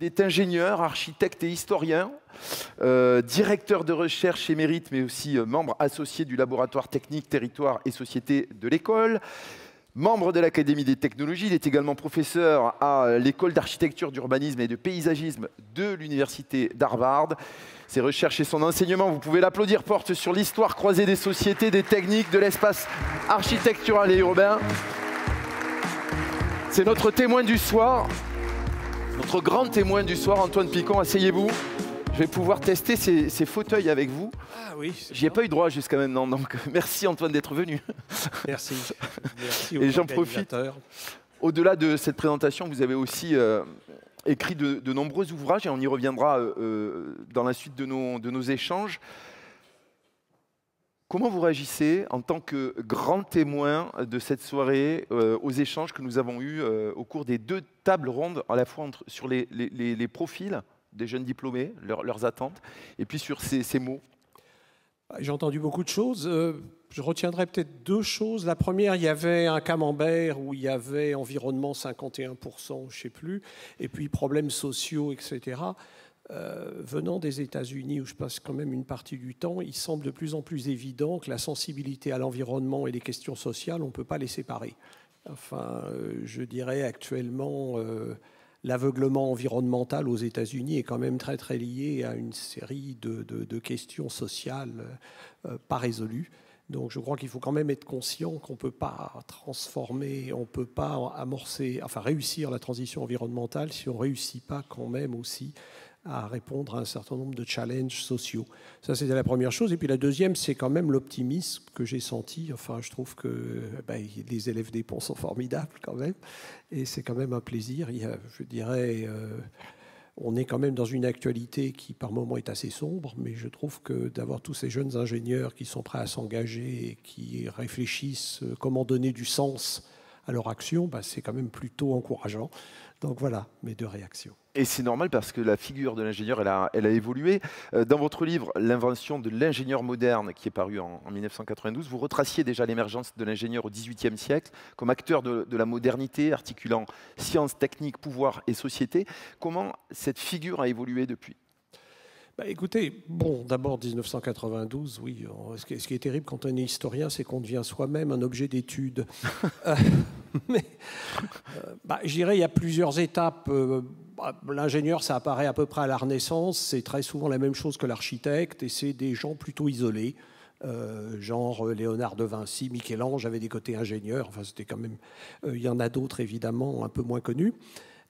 est ingénieur, architecte et historien, directeur de recherche émérite, mais aussi membre associé du laboratoire technique, territoire et société de l'école. Membre de l'Académie des technologies, il est également professeur à l'école d'architecture, d'urbanisme et de paysagisme de l'université d'Harvard. Ses recherches et son enseignement, vous pouvez l'applaudir, portent sur l'histoire croisée des sociétés, des techniques, de l'espace architectural et urbain. C'est notre témoin du soir, notre grand témoin du soir, Antoine Picon. Asseyez-vous. Je vais pouvoir tester ces fauteuils avec vous. Ah oui. J'y ai pas eu droit jusqu'à maintenant, donc merci Antoine d'être venu. Merci. Merci Et j'en profite. Au-delà de cette présentation, vous avez aussi écrit de nombreux ouvrages et on y reviendra dans la suite de nos échanges. Comment vous réagissez en tant que grand témoin de cette soirée aux échanges que nous avons eus au cours des 2 tables rondes, à la fois sur les profils des jeunes diplômés, leurs attentes, et puis sur ces mots? J'ai entendu beaucoup de choses. Je retiendrai peut-être 2 choses. La première, il y avait un camembert où il y avait environnement 51%, je ne sais plus, et puis problèmes sociaux, etc. Venant des États-Unis, où je passe quand même une partie du temps, il semble de plus en plus évident que la sensibilité à l'environnement et les questions sociales, on ne peut pas les séparer. Enfin, je dirais actuellement... L'aveuglement environnemental aux États-Unis est quand même très très lié à une série de questions sociales pas résolues. Donc je crois qu'il faut quand même être conscient qu'on ne peut pas transformer, on ne peut pas amorcer, enfin réussir la transition environnementale si on ne réussit pas quand même aussi à répondre à un certain nombre de challenges sociaux. Ça, c'était la première chose. Et puis la deuxième, c'est quand même l'optimisme que j'ai senti. Enfin, je trouve que les élèves des ponts sont formidables quand même. Et c'est quand même un plaisir. Il y a, je dirais, on est quand même dans une actualité qui, par moments, est assez sombre. Mais je trouve que d'avoir tous ces jeunes ingénieurs qui sont prêts à s'engager et qui réfléchissent comment donner du sens à leur action, c'est quand même plutôt encourageant. Donc voilà mes 2 réactions. Et c'est normal parce que la figure de l'ingénieur, elle a évolué. Dans votre livre « L'invention de l'ingénieur moderne », qui est paru en 1992, vous retraciez déjà l'émergence de l'ingénieur au XVIIIe siècle comme acteur de la modernité, articulant science, technique, pouvoir et société. Comment cette figure a évolué depuis ? Écoutez, bon, d'abord 1992, oui. Ce qui est terrible quand on est historien, c'est qu'on devient soi-même un objet d'étude. Mais je dirais il y a plusieurs étapes. L'ingénieur, ça apparaît à peu près à la Renaissance. C'est très souvent la même chose que l'architecte, et c'est des gens plutôt isolés. Genre Léonard de Vinci, Michel-Ange avaient des côtés ingénieurs. Enfin, c'était quand même. Il y en a d'autres évidemment un peu moins connus.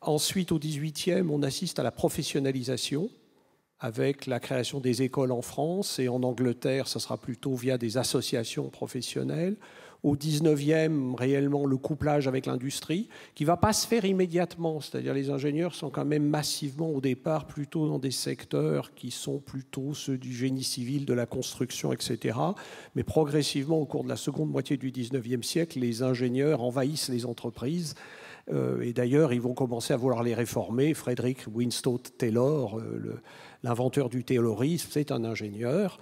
Ensuite, au XVIIIe, on assiste à la professionnalisation, avec la création des écoles en France, et en Angleterre, ça sera plutôt via des associations professionnelles. Au 19e, réellement, le couplage avec l'industrie, qui ne va pas se faire immédiatement. C'est-à-dire les ingénieurs sont quand même massivement, au départ, plutôt dans des secteurs qui sont plutôt ceux du génie civil, de la construction, etc. Mais progressivement, au cours de la seconde moitié du 19e siècle, les ingénieurs envahissent les entreprises. Et d'ailleurs, ils vont commencer à vouloir les réformer. Frederick Winston Taylor, l'inventeur du taylorisme, c'est un ingénieur,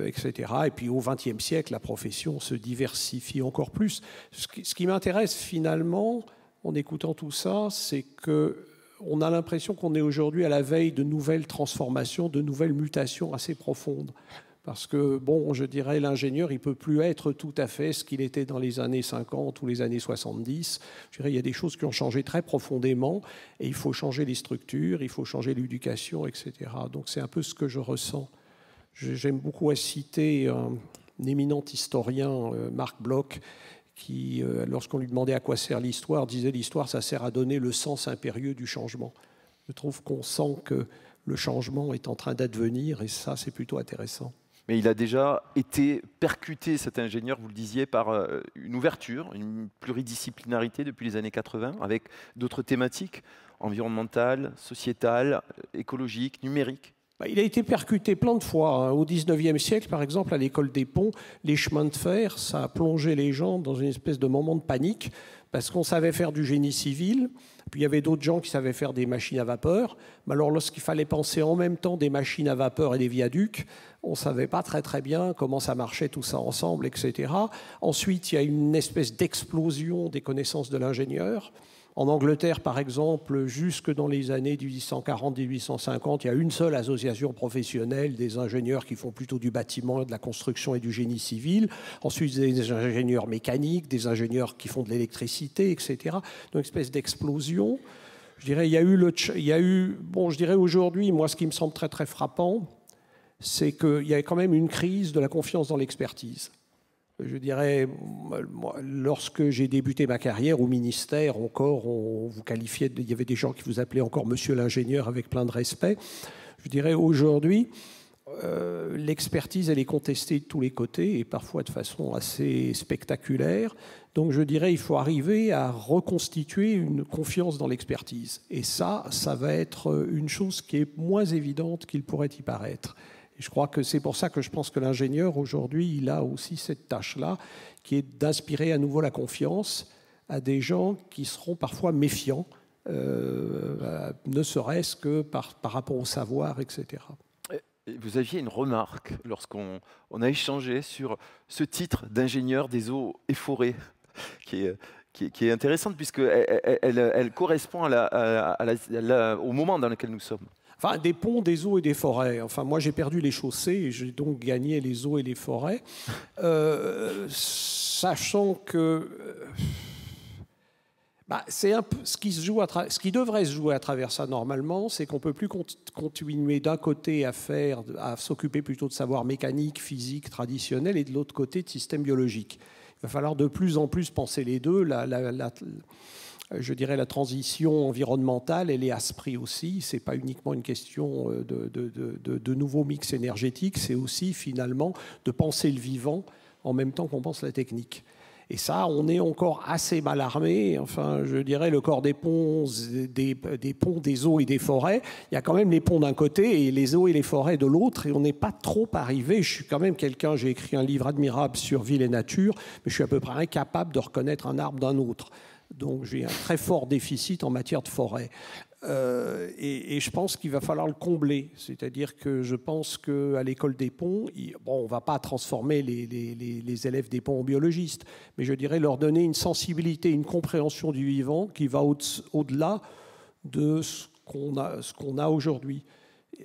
etc. Et puis au XXe siècle, la profession se diversifie encore plus. Ce qui m'intéresse finalement, en écoutant tout ça, c'est qu'on a l'impression qu'on est aujourd'hui à la veille de nouvelles transformations, de nouvelles mutations assez profondes. Parce que, bon, je dirais, l'ingénieur, il ne peut plus être tout à fait ce qu'il était dans les années 50 ou les années 70. Je dirais, il y a des choses qui ont changé très profondément et il faut changer les structures, il faut changer l'éducation, etc. Donc c'est un peu ce que je ressens. J'aime beaucoup citer un éminent historien, Marc Bloch, qui, lorsqu'on lui demandait à quoi sert l'histoire, disait « l'histoire, ça sert à donner le sens impérieux du changement ». Je trouve qu'on sent que le changement est en train d'advenir et ça, c'est plutôt intéressant. Mais il a déjà été percuté, cet ingénieur, vous le disiez, par une ouverture, une pluridisciplinarité depuis les années 80, avec d'autres thématiques environnementales, sociétales, écologiques, numériques. Il a été percuté plein de fois. Au XIXe siècle, par exemple, à l'école des ponts, les chemins de fer, ça a plongé les gens dans une espèce de moment de panique, parce qu'on savait faire du génie civil, puis il y avait d'autres gens qui savaient faire des machines à vapeur. Mais alors, lorsqu'il fallait penser en même temps des machines à vapeur et des viaducs, on ne savait pas très très bien comment ça marchait tout ça ensemble, etc. Ensuite, il y a une espèce d'explosion des connaissances de l'ingénieur, En Angleterre, par exemple, jusque dans les années 1840-1850, il y a une seule association professionnelle des ingénieurs qui font plutôt du bâtiment, de la construction et du génie civil. Ensuite, des ingénieurs mécaniques, des ingénieurs qui font de l'électricité, etc. Donc, une espèce d'explosion. Je dirais, je dirais aujourd'hui, moi, ce qui me semble très, très frappant, c'est qu'il y a quand même une crise de la confiance dans l'expertise. Je dirais, moi, lorsque j'ai débuté ma carrière au ministère, encore, on vous qualifiait, il y avait des gens qui vous appelaient encore monsieur l'ingénieur avec plein de respect. Je dirais, aujourd'hui, l'expertise, elle est contestée de tous les côtés et parfois de façon assez spectaculaire. Donc, je dirais, il faut arriver à reconstituer une confiance dans l'expertise. Et ça va être une chose qui est moins évidente qu'il pourrait y paraître. Et je crois que c'est pour ça que je pense que l'ingénieur, aujourd'hui, il a aussi cette tâche-là, qui est d'inspirer à nouveau la confiance à des gens qui seront parfois méfiants, ne serait-ce que par rapport au savoir, etc. Vous aviez une remarque lorsqu'on a échangé sur ce titre d'ingénieur des eaux et forêts, qui est intéressante puisqu'elle correspond au moment dans lequel nous sommes. Enfin, des ponts, des eaux et des forêts. Enfin, moi, j'ai perdu les chaussées et j'ai donc gagné les eaux et les forêts. Sachant que c'est un peu ce qui devrait se jouer à travers ça normalement, c'est qu'on ne peut plus continuer d'un côté à s'occuper plutôt de savoir mécanique, physique, traditionnel, et de l'autre côté de système biologique. Il va falloir de plus en plus penser les deux. Je dirais la transition environnementale, elle est à ce prix aussi. Ce n'est pas uniquement une question de nouveaux mix énergétiques, c'est aussi finalement de penser le vivant en même temps qu'on pense la technique. Et ça, on est encore assez mal armé. Enfin, je dirais le corps des ponts, des eaux et des forêts. Il y a quand même les ponts d'un côté et les eaux et les forêts de l'autre. Et on n'est pas trop arrivé. Je suis quand même quelqu'un, j'ai écrit un livre admirable sur ville et nature, mais je suis à peu près incapable de reconnaître un arbre d'un autre. Donc j'ai un très fort déficit en matière de forêt. Et je pense qu'il va falloir le combler. C'est-à-dire que je pense qu'à l'école des ponts, on ne va pas transformer les élèves des ponts en biologistes, mais je dirais leur donner une sensibilité, une compréhension du vivant qui va au-delà de ce qu'on a aujourd'hui.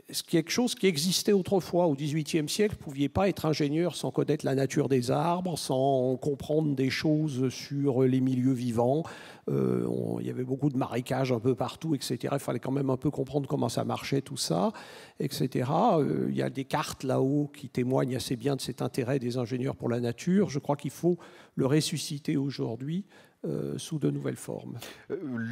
C'est quelque chose qui existait autrefois. Au XVIIIe siècle, vous ne pouviez pas être ingénieur sans connaître la nature des arbres, sans comprendre des choses sur les milieux vivants. Il y avait beaucoup de marécages un peu partout, etc. Il fallait quand même un peu comprendre comment ça marchait, tout ça, etc. Il y a des cartes là-haut qui témoignent assez bien de cet intérêt des ingénieurs pour la nature. Je crois qu'il faut le ressusciter aujourd'hui sous de nouvelles formes.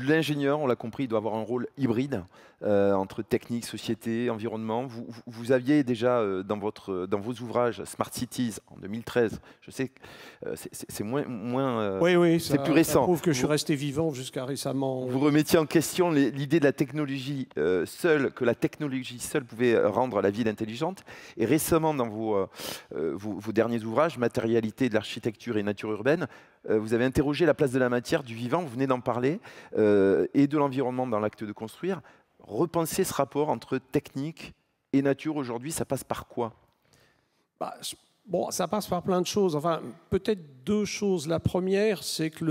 L'ingénieur, on l'a compris, doit avoir un rôle hybride entre technique, société, environnement. Vous aviez déjà dans vos ouvrages Smart Cities en 2013, je sais que c'est moins oui, c'est plus récent. Ça prouve que je suis resté vivant jusqu'à récemment. Vous remettiez en question l'idée de la technologie que la technologie seule pouvait rendre la ville intelligente. Et récemment, dans vos derniers ouvrages, Matérialité de l'architecture et nature urbaine, vous avez interrogé la place de la matière, du vivant, vous venez d'en parler, et de l'environnement dans l'acte de construire. Repenser ce rapport entre technique et nature aujourd'hui, ça passe par quoi ? Ça passe par plein de choses. Enfin, peut-être deux choses. La première, c'est que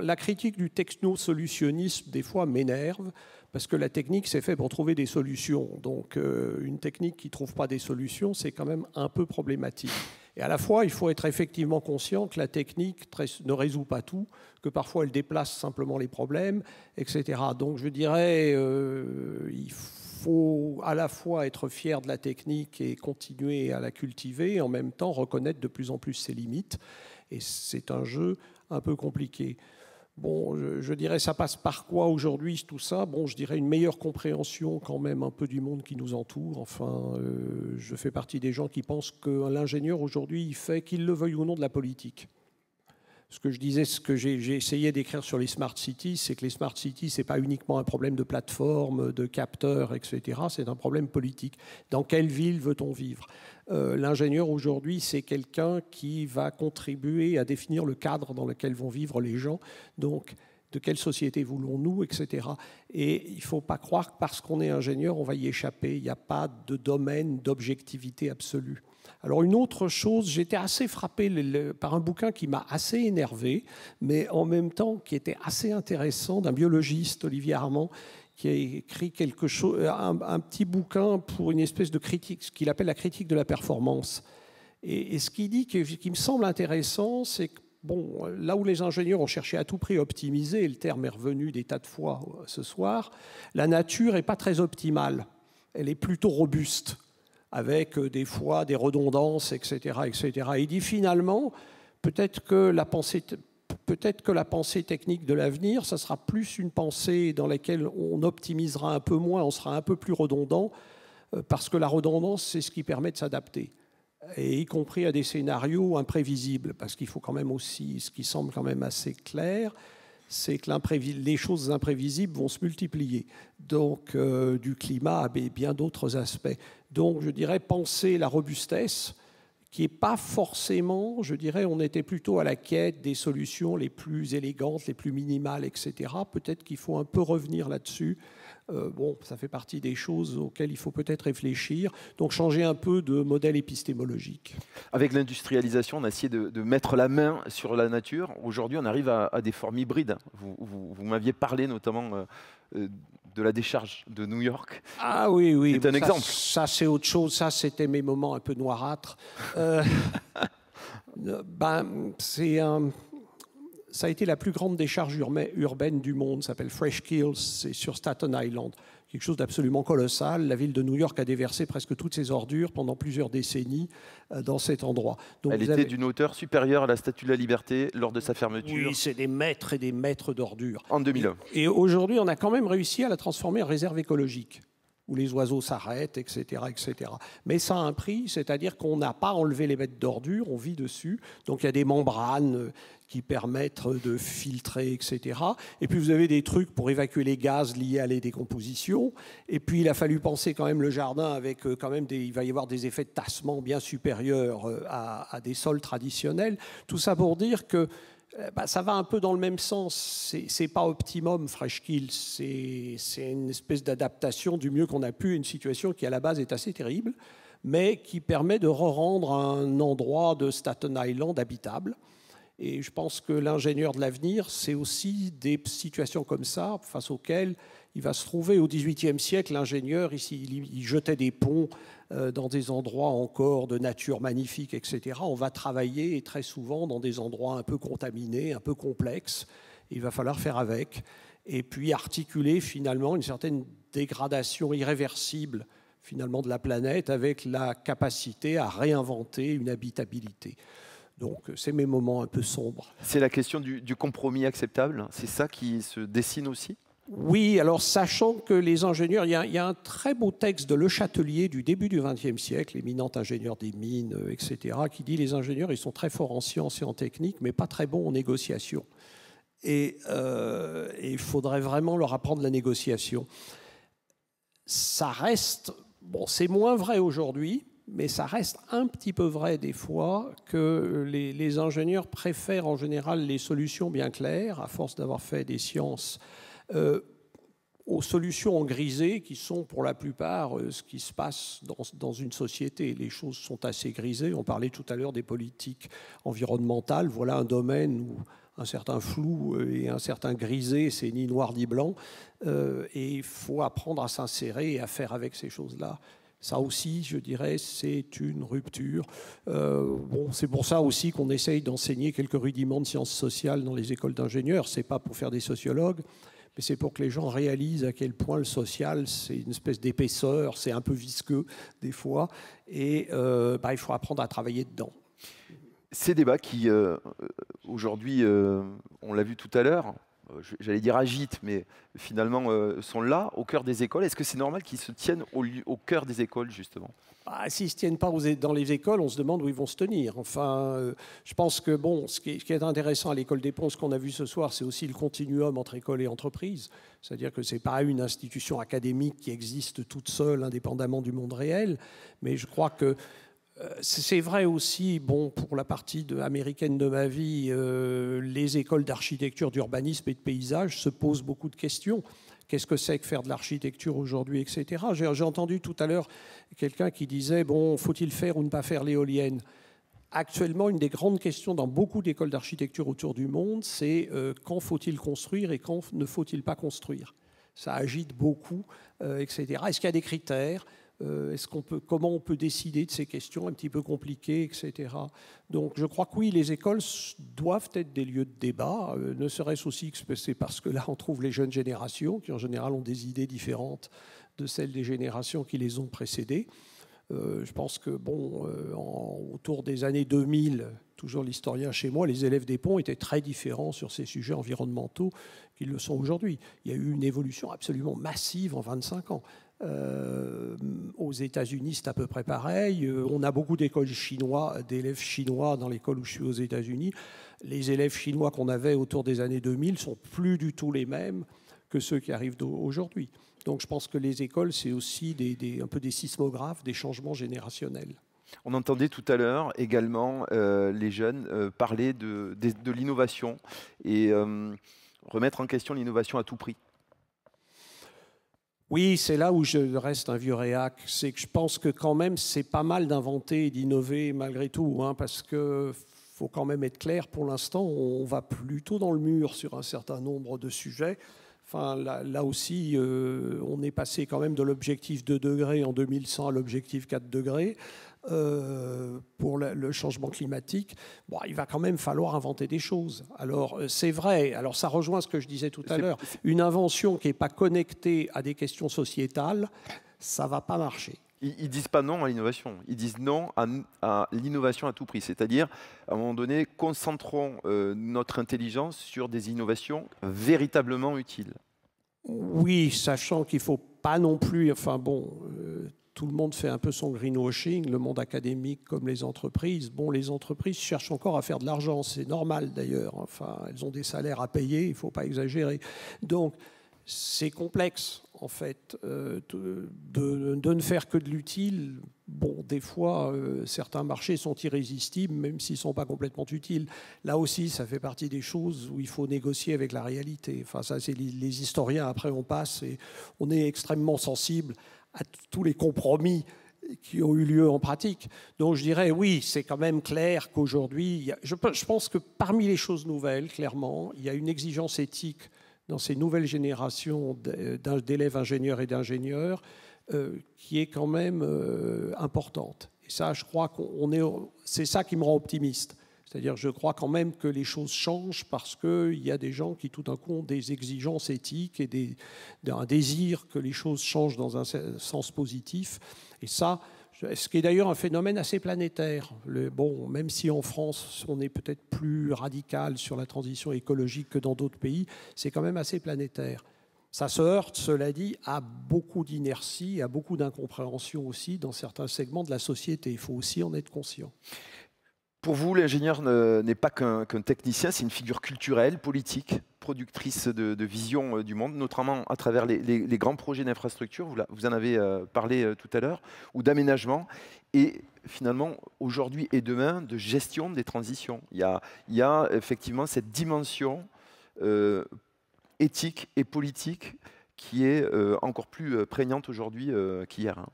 la critique du techno-solutionnisme, des fois, m'énerve, parce que la technique, c'est fait pour trouver des solutions. Donc, une technique qui ne trouve pas des solutions, c'est quand même un peu problématique. Et à la fois, il faut être effectivement conscient que la technique ne résout pas tout, que parfois elle déplace simplement les problèmes, etc. Donc je dirais, il faut à la fois être fier de la technique et continuer à la cultiver, et en même temps reconnaître de plus en plus ses limites. Et c'est un jeu un peu compliqué. Bon, je dirais, ça passe par quoi aujourd'hui tout ça ? Bon, je dirais une meilleure compréhension quand même un peu du monde qui nous entoure. Enfin, je fais partie des gens qui pensent que l'ingénieur aujourd'hui, il fait, qu'il le veuille ou non, de la politique. Ce que je disais, ce que j'ai essayé d'écrire sur les smart cities, c'est que les smart cities, c'est pas uniquement un problème de plateforme, de capteurs, etc. C'est un problème politique. Dans quelle ville veut-on vivre ? L'ingénieur aujourd'hui, c'est quelqu'un qui va contribuer à définir le cadre dans lequel vont vivre les gens. Donc, de quelle société voulons-nous, etc. Et il ne faut pas croire que parce qu'on est ingénieur, on va y échapper. Il n'y a pas de domaine d'objectivité absolue. Alors une autre chose, j'étais assez frappé par un bouquin qui m'a assez énervé, mais en même temps qui était assez intéressant, d'un biologiste, Olivier Armand, qui a écrit quelque chose, un petit bouquin pour une espèce de critique, ce qu'il appelle la critique de la performance. Et ce qu'il dit, qui me semble intéressant, c'est que bon, là où les ingénieurs ont cherché à tout prix à optimiser, et le terme est revenu des tas de fois ce soir, la nature n'est pas très optimale. Elle est plutôt robuste, avec des fois des redondances, etc., etc. Et il dit finalement, peut-être que la pensée technique de l'avenir, ça sera plus une pensée dans laquelle on optimisera un peu moins, on sera un peu plus redondant, parce que la redondance, c'est ce qui permet de s'adapter. Et y compris à des scénarios imprévisibles, parce qu'il faut quand même aussi, ce qui semble quand même assez clair, c'est que les choses imprévisibles vont se multiplier, donc du climat à bien d'autres aspects. Donc je dirais penser la robustesse, qui n'est pas forcément, je dirais, on était plutôt à la quête des solutions les plus élégantes, les plus minimales, etc. Peut-être qu'il faut un peu revenir là-dessus. Bon, ça fait partie des choses auxquelles il faut peut-être réfléchir. Donc changer un peu de modèle épistémologique. Avec l'industrialisation, on a essayé de mettre la main sur la nature. Aujourd'hui, on arrive à des formes hybrides. Vous m'aviez parlé notamment de la décharge de New York. Ah oui, oui. C'est un exemple. Ça, c'est autre chose. Ça, c'était mes moments un peu noirâtres. Ça a été la plus grande décharge urbaine du monde, ça s'appelle Fresh Kills, c'est sur Staten Island. Quelque chose d'absolument colossal. La ville de New York a déversé presque toutes ses ordures pendant plusieurs décennies dans cet endroit. Donc elle était d'une hauteur supérieure à la Statue de la Liberté lors de sa fermeture. Oui, c'est des mètres et des mètres d'ordures. En 2001. Et aujourd'hui, on a quand même réussi à la transformer en réserve écologique, où les oiseaux s'arrêtent, etc., etc. Mais ça a un prix, c'est-à-dire qu'on n'a pas enlevé les mètres d'ordures, on vit dessus. Donc il y a des membranes qui permettent de filtrer, etc. Et puis vous avez des trucs pour évacuer les gaz liés à la décomposition. Et puis il a fallu penser quand même le jardin avec quand même il va y avoir des effets de tassement bien supérieurs à des sols traditionnels. Tout ça pour dire que ça va un peu dans le même sens. C'est pas optimum, Fresh Kill. C'est une espèce d'adaptation du mieux qu'on a pu à une situation qui, à la base, est assez terrible, mais qui permet de rendre un endroit de Staten Island habitable. Et je pense que l'ingénieur de l'avenir, c'est aussi des situations comme ça, face auxquelles il va se trouver. Au XVIIIe siècle, l'ingénieur, il jetait des ponts dans des endroits encore de nature magnifique, etc. On va travailler très souvent dans des endroits un peu contaminés, un peu complexes. Il va falloir faire avec. Et puis articuler finalement une certaine dégradation irréversible finalement de la planète avec la capacité à réinventer une habitabilité. Donc, c'est mes moments un peu sombres. C'est la question du compromis acceptable. C'est ça qui se dessine aussi ? Oui, alors sachant que les ingénieurs, il y a un très beau texte de Le Chatelier du début du XXe siècle, éminent ingénieur des mines, etc., qui dit les ingénieurs, ils sont très forts en sciences et en technique, mais pas très bons en négociation. Et il faudrait vraiment leur apprendre la négociation. Ça reste, bon, c'est moins vrai aujourd'hui, mais ça reste un petit peu vrai des fois que les ingénieurs préfèrent en général les solutions bien claires, à force d'avoir fait des sciences, aux solutions en grisé qui sont pour la plupart ce qui se passe dans une société. Les choses sont assez grisées. On parlait tout à l'heure des politiques environnementales. Voilà un domaine où un certain flou et un certain grisé, c'est ni noir ni blanc. Et il faut apprendre à s'insérer et à faire avec ces choses-là. Ça aussi, je dirais, c'est une rupture. Bon, c'est pour ça aussi qu'on essaye d'enseigner quelques rudiments de sciences sociales dans les écoles d'ingénieurs. Ce n'est pas pour faire des sociologues, mais c'est pour que les gens réalisent à quel point le social, c'est une espèce d'épaisseur, c'est un peu visqueux des fois, et il faut apprendre à travailler dedans. Ces débats qui, aujourd'hui, on l'a vu tout à l'heure, j'allais dire agitent, mais finalement sont là, au cœur des écoles. Est-ce que c'est normal qu'ils se tiennent au cœur des écoles, justement ? S'ils ne se tiennent pas dans les écoles, on se demande où ils vont se tenir. Enfin, je pense que bon, ce qui est intéressant à l'école des ponts, ce qu'on a vu ce soir, c'est aussi le continuum entre école et entreprise. C'est-à-dire que ce n'est pas une institution académique qui existe toute seule, indépendamment du monde réel. Mais je crois que c'est vrai aussi, bon, pour la partie américaine de ma vie, les écoles d'architecture, d'urbanisme et de paysage se posent beaucoup de questions. qu'est-ce que c'est que faire de l'architecture aujourd'hui, etc. J'ai entendu tout à l'heure quelqu'un qui disait, bon, faut-il faire ou ne pas faire l'éolienne? Actuellement, une des grandes questions dans beaucoup d'écoles d'architecture autour du monde, c'est quand faut-il construire et quand ne faut-il pas construire? Ça agite beaucoup, etc. Est-ce qu'il y a des critères? Comment on peut décider de ces questions un petit peu compliquées, etc. Donc je crois que oui, les écoles doivent être des lieux de débat, ne serait-ce aussi que c'est parce que là on trouve les jeunes générations qui en général ont des idées différentes de celles des générations qui les ont précédées. Je pense que, bon, autour des années 2000, toujours l'historien chez moi, les élèves des ponts étaient très différents sur ces sujets environnementaux qu'ils le sont aujourd'hui. Il y a eu une évolution absolument massive en 25 ans. Aux États-Unis, c'est à peu près pareil. On a beaucoup d'élèves chinois dans l'école où je suis aux États-Unis. Les élèves chinois qu'on avait autour des années 2000 sont plus du tout les mêmes que ceux qui arrivent aujourd'hui. Donc je pense que les écoles, c'est aussi un peu des sismographes, des changements générationnels. On entendait tout à l'heure également les jeunes parler de l'innovation et remettre en question l'innovation à tout prix. Oui, c'est là où je reste un vieux réac. C'est que je pense que quand même, c'est pas mal d'inventer et d'innover malgré tout, hein, parce que faut quand même être clair, pour l'instant, on va plutôt dans le mur sur un certain nombre de sujets. Enfin, là aussi, on est passé quand même de l'objectif 2 degrés en 2100 à l'objectif 4 degrés pour le changement climatique. Bon, il va quand même falloir inventer des choses. Alors, c'est vrai, alors ça rejoint ce que je disais tout à l'heure, une invention qui n'est pas connectée à des questions sociétales, ça ne va pas marcher. Ils disent pas non à l'innovation, ils disent non à l'innovation à tout prix. C'est-à-dire, à un moment donné, concentrons notre intelligence sur des innovations véritablement utiles. Oui, sachant qu'il ne faut pas non plus... Enfin bon, tout le monde fait un peu son greenwashing, le monde académique comme les entreprises. Bon, les entreprises cherchent encore à faire de l'argent, c'est normal d'ailleurs. Enfin, elles ont des salaires à payer, il ne faut pas exagérer. Donc, c'est complexe, en fait, de ne faire que de l'utile. Bon, des fois, certains marchés sont irrésistibles, même s'ils ne sont pas complètement utiles. Là aussi, ça fait partie des choses où il faut négocier avec la réalité. Enfin, ça, c'est les historiens, après, on passe et on est extrêmement sensible à tous les compromis qui ont eu lieu en pratique. Donc, je dirais, oui, c'est quand même clair qu'aujourd'hui, je pense que parmi les choses nouvelles, clairement, il y a une exigence éthique dans ces nouvelles générations d'élèves ingénieurs et d'ingénieurs qui est quand même importante. Et ça, je crois c'est ça qui me rend optimiste. C'est-à-dire, je crois quand même que les choses changent parce qu'il y a des gens qui, tout d'un coup, ont des exigences éthiques et un désir que les choses changent dans un sens positif. Et ça, ce qui est d'ailleurs un phénomène assez planétaire. Bon, même si en France, on est peut-être plus radical sur la transition écologique que dans d'autres pays, c'est quand même assez planétaire. Ça se heurte, cela dit, à beaucoup d'inertie, à beaucoup d'incompréhension aussi dans certains segments de la société. Il faut aussi en être conscient. Pour vous, l'ingénieur n'est pas qu'un technicien, c'est une figure culturelle, politique, productrice de vision du monde, notamment à travers les grands projets d'infrastructure, vous en avez parlé tout à l'heure, ou d'aménagement, et finalement, aujourd'hui et demain, de gestion des transitions. Il y a effectivement cette dimension éthique et politique qui est encore plus prégnante aujourd'hui qu'hier. Hein.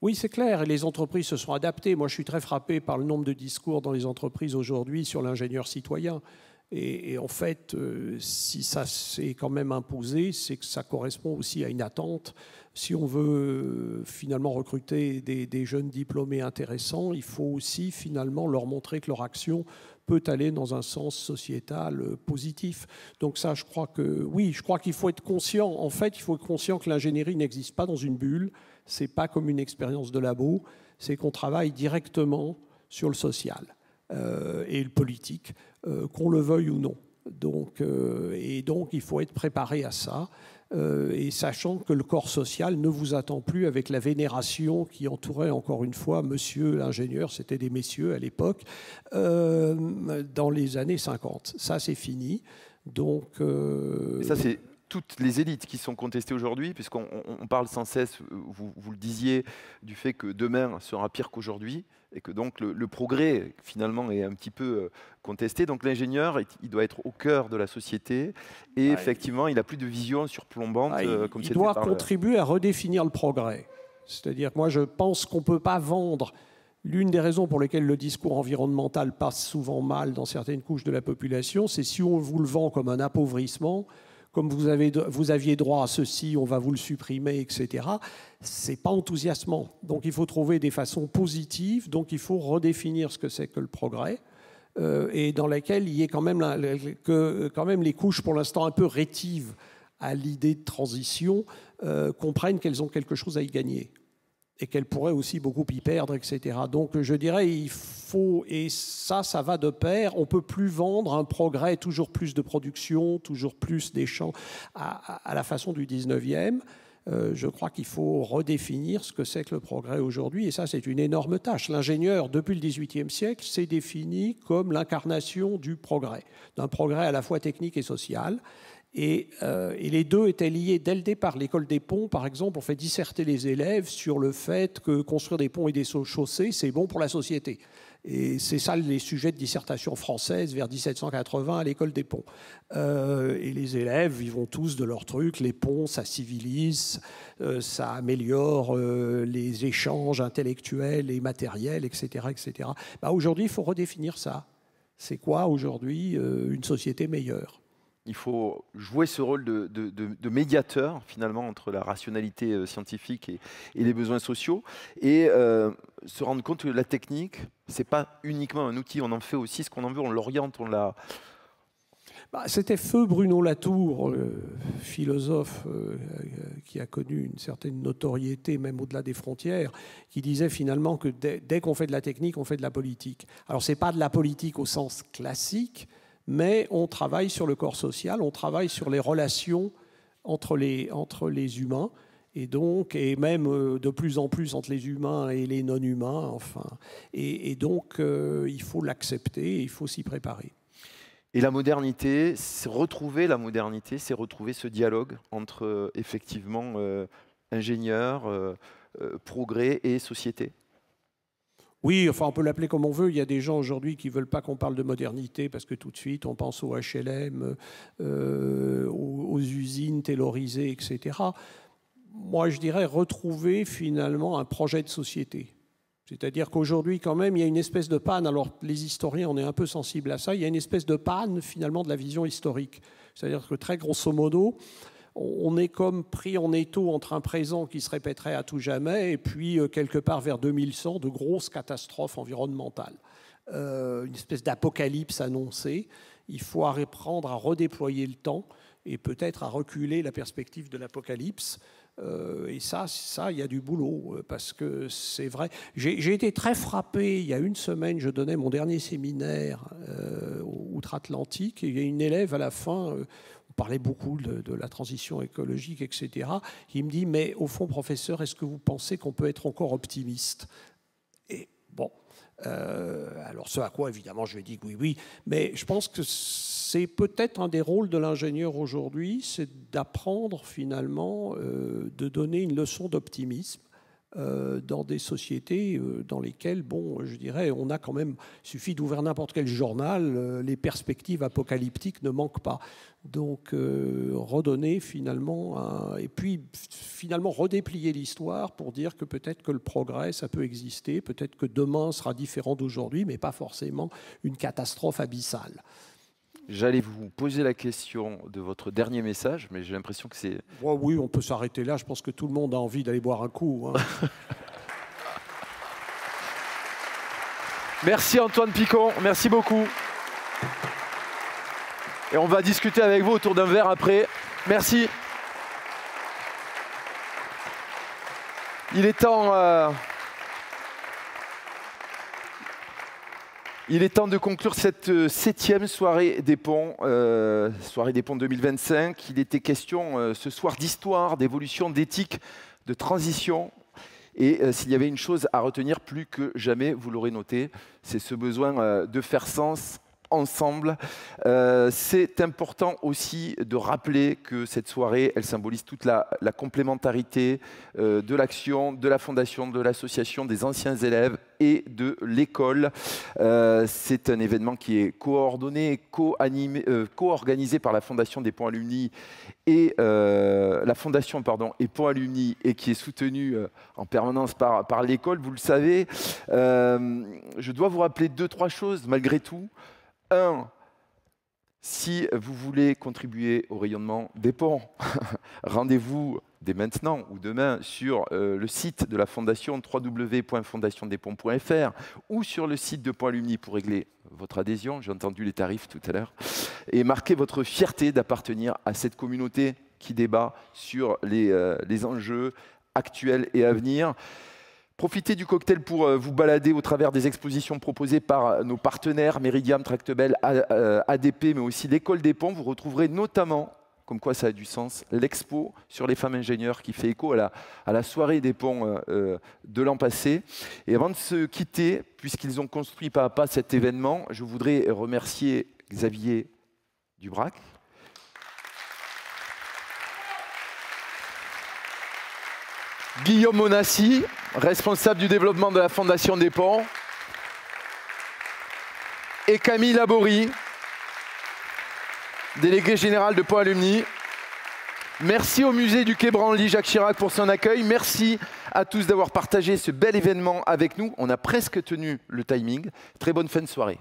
Oui, c'est clair, et les entreprises se sont adaptées. Moi, je suis très frappé par le nombre de discours dans les entreprises aujourd'hui sur l'ingénieur citoyen. Et en fait, si ça s'est quand même imposé, c'est que ça correspond aussi à une attente. Si on veut finalement recruter des jeunes diplômés intéressants, il faut aussi finalement leur montrer que leur action peut aller dans un sens sociétal positif. Donc ça, je crois qu'il faut être conscient. En fait, il faut être conscient que l'ingénierie n'existe pas dans une bulle. C'est pas comme une expérience de labo. C'est qu'on travaille directement sur le social et le politique, qu'on le veuille ou non. Donc, il faut être préparé à ça, et sachant que le corps social ne vous attend plus avec la vénération qui entourait encore une fois monsieur l'ingénieur, c'était des messieurs à l'époque, dans les années 50. Ça, c'est fini. Donc, ça, c'est toutes les élites qui sont contestées aujourd'hui, puisqu'on parle sans cesse, vous le disiez, du fait que demain sera pire qu'aujourd'hui, et que donc le progrès, finalement, est un petit peu contesté. Donc l'ingénieur, il doit être au cœur de la société, et effectivement, il n'a plus de vision surplombante. Comme il doit contribuer à redéfinir le progrès. C'est-à-dire que moi, je pense qu'on ne peut pas vendre. L'une des raisons pour lesquelles le discours environnemental passe souvent mal dans certaines couches de la population, c'est si on vous le vend comme un appauvrissement, comme vous aviez droit à ceci, on va vous le supprimer, etc. C'est pas enthousiasmant. Donc il faut trouver des façons positives, donc il faut redéfinir ce que c'est que le progrès, et dans laquelle il y ait quand même les couches pour l'instant un peu rétives à l'idée de transition comprennent qu'elles ont quelque chose à y gagner et qu'elles pourraient aussi beaucoup y perdre, etc. Donc je dirais, il faut, et ça va de pair, on ne peut plus vendre un progrès, toujours plus de production, toujours plus d'échanges à la façon du 19e. Je crois qu'il faut redéfinir ce que c'est que le progrès aujourd'hui, et ça c'est une énorme tâche. L'ingénieur, depuis le XVIIIe siècle, s'est défini comme l'incarnation du progrès, d'un progrès à la fois technique et social. Et les deux étaient liés dès le départ. L'école des ponts, par exemple, on fait disserter les élèves sur le fait que construire des ponts et des chaussées, c'est bon pour la société. Et c'est ça les sujets de dissertation française vers 1780 à l'école des ponts. Et les élèves, ils vont tous de leur truc. Les ponts, ça civilise, ça améliore les échanges intellectuels et matériels, etc. etc. Aujourd'hui, il faut redéfinir ça. C'est quoi aujourd'hui une société meilleure ? Il faut jouer ce rôle de médiateur, finalement, entre la rationalité scientifique et les besoins sociaux, et se rendre compte que la technique, ce n'est pas uniquement un outil, on en fait aussi ce qu'on en veut, on l'oriente, on la... C'était feu Bruno Latour, philosophe qui a connu une certaine notoriété, même au-delà des frontières, qui disait finalement que dès qu'on fait de la technique, on fait de la politique. Alors, ce n'est pas de la politique au sens classique, mais on travaille sur le corps social, on travaille sur les relations entre les humains, et même de plus en plus entre les humains et les non-humains, enfin. Et donc, il faut l'accepter, il faut s'y préparer. Et la modernité, c'est retrouver ce dialogue entre, effectivement, ingénieurs, progrès et société. Oui, enfin on peut l'appeler comme on veut. Il y a des gens aujourd'hui qui ne veulent pas qu'on parle de modernité parce que tout de suite on pense aux HLM, aux usines taylorisées, etc. Moi je dirais retrouver finalement un projet de société. C'est-à-dire qu'aujourd'hui quand même il y a une espèce de panne, alors les historiens on est un peu sensibles à ça, il y a une espèce de panne finalement de la vision historique. C'est-à-dire que très grosso modo, on est comme pris en étau entre un présent qui se répéterait à tout jamais et puis quelque part vers 2100, de grosses catastrophes environnementales. Une espèce d'apocalypse annoncée. Il faut apprendre à redéployer le temps et peut-être à reculer la perspective de l'apocalypse. Et ça, il y a du boulot, parce que c'est vrai. J'ai été très frappé, il y a une semaine, je donnais mon dernier séminaire outre-Atlantique, et il y a une élève à la fin... On parlait beaucoup de la transition écologique, etc. Il me dit, mais au fond, professeur, est-ce que vous pensez qu'on peut être encore optimiste ? Et bon, alors ce à quoi, évidemment, je lui ai dit que oui, mais je pense que c'est peut-être un des rôles de l'ingénieur aujourd'hui, c'est d'apprendre finalement, de donner une leçon d'optimisme dans des sociétés dans lesquelles, bon, je dirais, on a quand même, il suffit d'ouvrir n'importe quel journal, les perspectives apocalyptiques ne manquent pas. Donc, redonner finalement, et puis finalement redéplier l'histoire pour dire que peut-être que le progrès, ça peut exister, peut-être que demain sera différent d'aujourd'hui, mais pas forcément une catastrophe abyssale. J'allais vous poser la question de votre dernier message, mais j'ai l'impression que c'est... Oh oui, on peut s'arrêter là. Je pense que tout le monde a envie d'aller boire un coup. Hein. Merci Antoine Picon, merci beaucoup. Et on va discuter avec vous autour d'un verre après. Merci. Il est temps... Il est temps de conclure cette 7e soirée des ponts 2025. Il était question ce soir d'histoire, d'évolution, d'éthique, de transition. Et s'il y avait une chose à retenir plus que jamais, vous l'aurez noté, c'est ce besoin de faire sens ensemble. C'est important aussi de rappeler que cette soirée, elle symbolise toute la complémentarité de l'action, de la fondation, de l'association, des anciens élèves et de l'école. C'est un événement qui est coordonné, co-organisé par la Fondation des Ponts Alumni et la Fondation et Ponts Alumni et qui est soutenu en permanence par l'école, vous le savez. Je dois vous rappeler 2-3 choses malgré tout. 1. Si vous voulez contribuer au rayonnement des ponts, rendez-vous dès maintenant ou demain sur le site de la Fondation www.fondationdesponts.fr ou sur le site de Ponts Alumni pour régler votre adhésion. J'ai entendu les tarifs tout à l'heure. Et marquez votre fierté d'appartenir à cette communauté qui débat sur les enjeux actuels et à venir. Profitez du cocktail pour vous balader au travers des expositions proposées par nos partenaires, Meridiam, Tractebel, ADP, mais aussi l'École des Ponts. Vous retrouverez notamment, comme quoi ça a du sens, l'expo sur les femmes ingénieurs qui fait écho à la soirée des ponts de l'an passé. Et avant de se quitter, puisqu'ils ont construit pas à pas cet événement, je voudrais remercier Xavier Dubrac, Guillaume Monassi, responsable du développement de la Fondation des Ponts, et Camille Laborie, délégué général de Ponts Alumni. Merci au musée du Quai Branly Jacques Chirac pour son accueil. Merci à tous d'avoir partagé ce bel événement avec nous. On a presque tenu le timing. Très bonne fin de soirée.